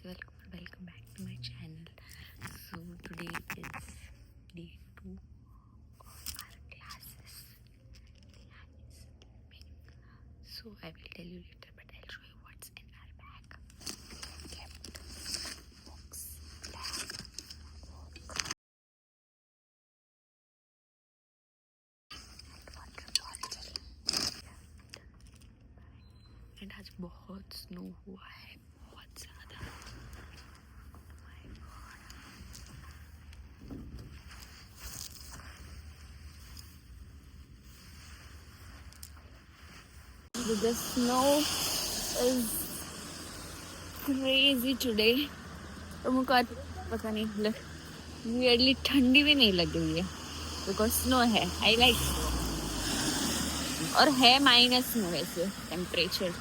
welcome back to my channel. So today is day 2 of our classes. Neha is sleeping. So I will tell you later, but I'll show you what's in our bag. Kept books, lab, book, and water bottle. And आज बहुत snow हुआ है, बहुत ज़्यादा. The snow is crazy today. तो मुझको आज पता नहीं weirdly ठंडी भी नहीं लग रही है because snow है. I like snow. और है माइनस में वैसे टेम्परेचर.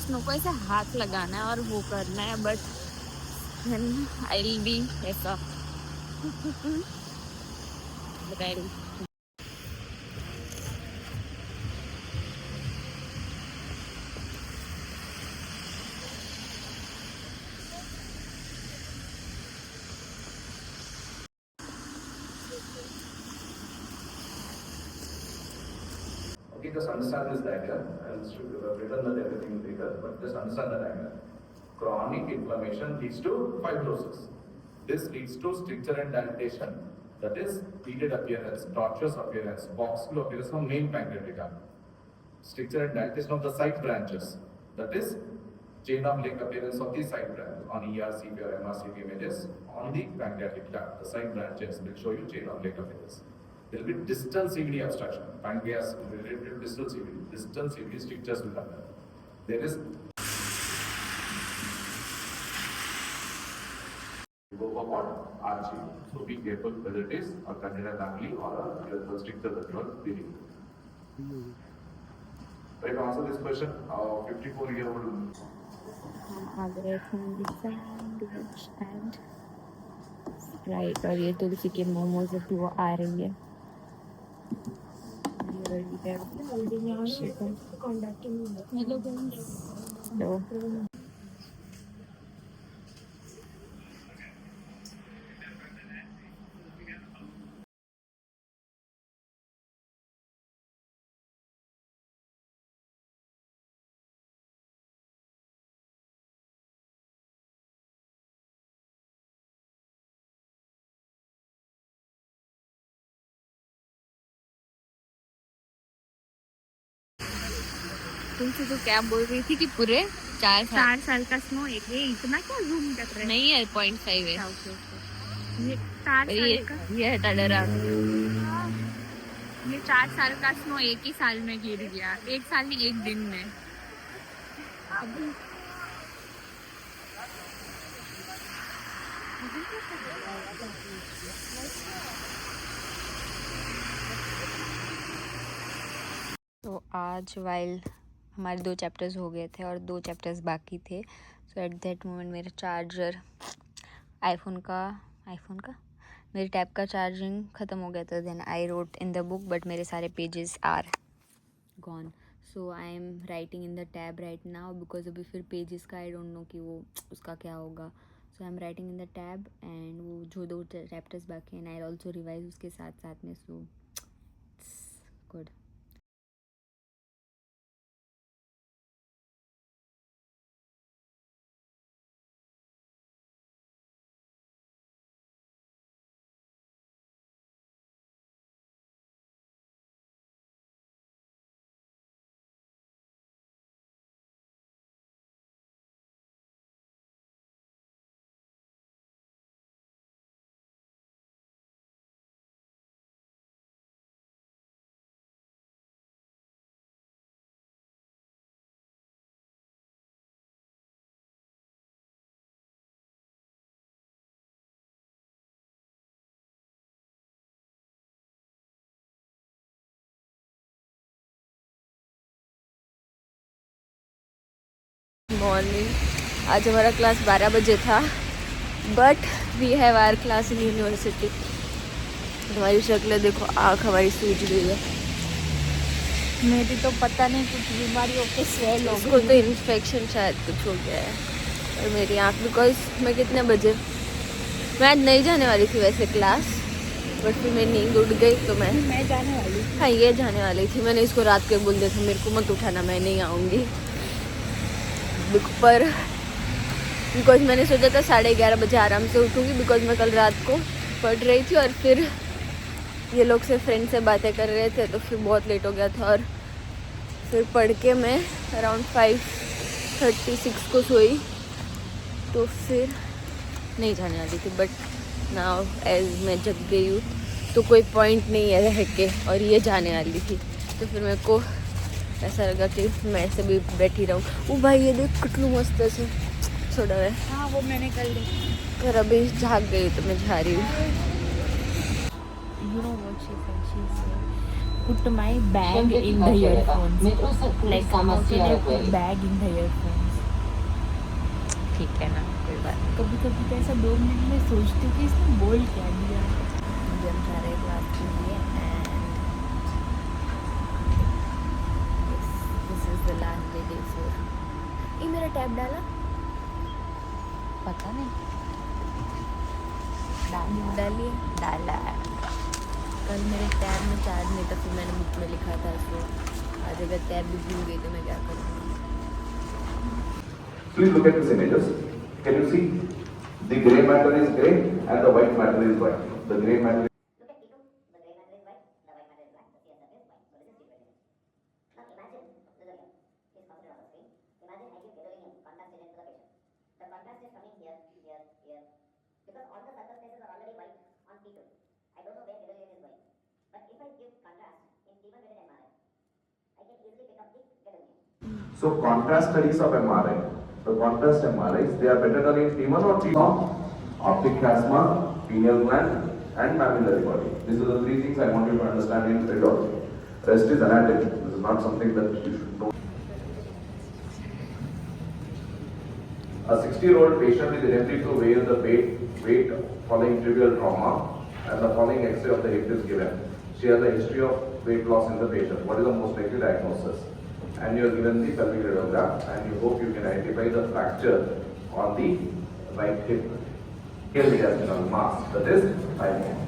स्नो को ऐसे हाथ लगाना है और वो करना है, बट आई विल बी ऐसा. Okay, just understand this diagram. I'll written that everything later, but just understand the diagram. Chronic inflammation leads to fibrosis. This leads to stricture and dilatation, that is, beaded appearance, tortuous appearance, boxal appearance of main pancreatica. Stricture and dilatation of the side branches, that is, chain of link appearance of the side branch on ERCP or MRCP images on the pancreatic duct. The side branches will show you chain of link appearance. There will be distal CVD obstruction. Pancreas related to distal CVD. Distal CVD strictures will happen. There is go for what? Arching. So be careful whether it is a candida family or a stricture that you are dealing with. Try to answer this question. 54-year-old. and Sprite और ये तुलसी के मोमोज वो आ रही है. Hello. तुमसे तो क्या बोल रही थी कि पूरे 4 साल का स्नो एक है. इतना क्या जूम कर रहे हैं? नहीं है 0.5 है. ये 4 साल का ये हटा डरा. ये 4 साल का स्नो एक ही साल में गिर गया. एक साल नहीं, एक दिन में. तो आज वाइल हमारे 2 चैप्टर्स हो गए थे और 2 चैप्टर्स बाकी थे. सो एट दैट मोमेंट मेरा चार्जर आईफोन का मेरे टैब का चार्जिंग ख़त्म हो गया था. Then I wrote in the book but मेरे सारे pages are gone. So I am writing in the tab right now because अभी फिर पेजेस का आई डोंट नो कि वो उसका क्या होगा. So I am writing in the tab and वो जो 2 चैप्टर्स बाकी हैं आई ऑल्सो रिवाइज उसके साथ साथ में. So good. मॉर्निंग आज हमारा क्लास 12 बजे था, but we have our class in university. हमारी शक्ल देखो, आँख हमारी सूज गई है. मेरी तो पता नहीं कुछ बीमारी होके स्वेल हो उसको तो इन्फेक्शन शायद कुछ हो गया है। और मेरी आँख, बिकॉज मैं कितने बजे, मैं आज नहीं जाने वाली थी वैसे क्लास, बट फिर मेरी नींद उड़ गई तो मैं जाने वाली थी। हाँ ये जाने वाली थी। मैंने इसको रात को बोल दिया था मेरे को मत उठाना, मैं नहीं आऊँगी। पर बिकॉज मैंने सोचा था 11:30 बजे आराम से उठूँगी, बिकॉज मैं कल रात को पढ़ रही थी और फिर ये लोग से फ्रेंड से बातें कर रहे थे तो फिर बहुत लेट हो गया था। और फिर पढ़ के मैं अराउंड 5:36 को सोई, तो फिर नहीं जाने वाली थी। बट नाउ एज मैं जग गई हूँ तो कोई पॉइंट नहीं है रह के, और ये जाने वाली थी तो फिर मेरे को ऐसा लगा कि मैं ऐसे भी बैठी रहूँ। ओ भाई ये देख कितनू मस्त है, छोड़ा है। हाँ वो मैंने कल देखी। पर अभी झाग गई तो मैं जा रही हूँ। You know what she said? She said, put my bag in the earphones. Like how can I put bag in the earphones? ठीक है ना, कोई बात नहीं। कभी कभी तो ऐसा 2 मिनट में सोचती हूँ कि इसने बोल क्या दिया। मुझे हम जा रहे हैं क्लास के लिए and this is the last day, day 4। ये मेरा टैब डाला, पता नहीं डालिए, डाला। कल मेरे टैब में चार्ज नहीं था, फिर मैंने बुक में लिखा था, सो आज अगर टैब भी भूल गई तो मैं क्या करूँगी। Please look at these images. Can you see? The gray matter is gray and the white matter is white. The gray matter is Look at T2, the grey matter is white, the white matter is black, the CSF is white. So this is T2. Now imagine, look here, please consider on the screen. Imagine I give gadolinium contrast agent to the patient. The contrast is coming here, here, here. Because all the surface places are already white on T2. I don't know where gadolinium is going. But if I give contrast in T1 weighted MRI, I can easily pick up the gadolinium. so contrast studies of MRI. The contrast MRIs, they are better done in T1 or T2. Optic chiasma, pineal gland, and mammillary body. These are the 3 things I want you to understand in radiology. Rest is anatomy. This is not something that you should know. A 60-year-old patient is attempting to weigh the weight following trivial trauma, and the following X-ray of the hip is given. She has a history of weight loss in the patient. What is the most likely diagnosis? And you are given the pelvic radiogram, and you hope you can identify the fracture on the right hip. Here we have mass, that is 5 mm.